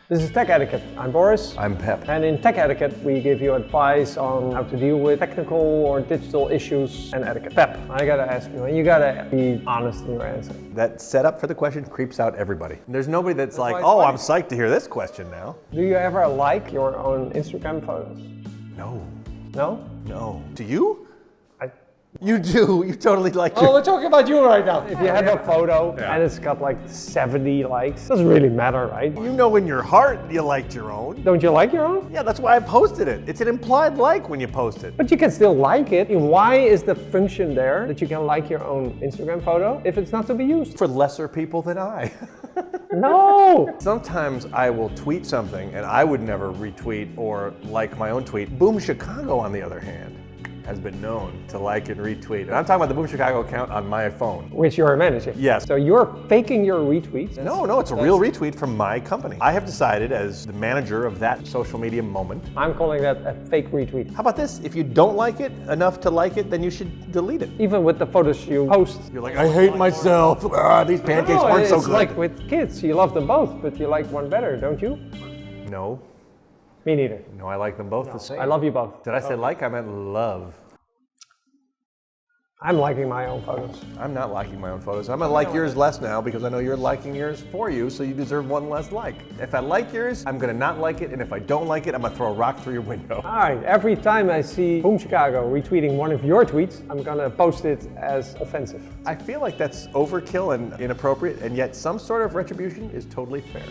This is Tech Etiquette. I'm Boris. I'm Pep. And in Tech Etiquette, we give you advice on how to deal with technical or digital issues and etiquette. Pep, I gotta ask you, and you gotta be honest in your answer. That setup for the question creeps out everybody. There's nobody that's like, why oh, it's I'm psyched to hear this question now. Do you ever like your own Instagram photos? No. No? No. Do you? I, You do. You totally like your... Oh, we're talking about you right now. if you have a photo and it's got like 70 likes, doesn't really matter, right? You know in your heart you liked your own. Don't you like your own? Yeah, that's why I posted it. It's an implied like when you post it. But you can still like it. Why is the function there that you can like your own Instagram photo if it's not to be used? For lesser people than I. No! Sometimes I will tweet something and I would never retweet or like my own tweet. Boom Chicago, on the other hand, has been known to like and retweet. And I'm talking about the Boom Chicago account on my phone. Which you're managing. Yes. So you're faking your retweets? No, it's a real retweet from my company. I have decided as the manager of that social media moment. I'm calling that a fake retweet. How about this? If you don't like it enough to like it, then you should delete it. Even with the photos you post. You're like, I hate myself. These pancakes weren't so it's good. like with kids. You love them both, but you like one better, don't you? No. Me neither. No, I like them both the same. I love you both. Did I say like? I meant love. I'm liking my own photos. I'm not liking my own photos. I'm gonna like yours less now because I know you're liking yours for you, so you deserve one less like. If I like yours, I'm gonna not like it, and if I don't like it, I'm gonna throw a rock through your window. All right, every time I see Boom Chicago retweeting one of your tweets, I'm gonna post it as offensive. I feel like that's overkill and inappropriate, and yet some sort of retribution is totally fair.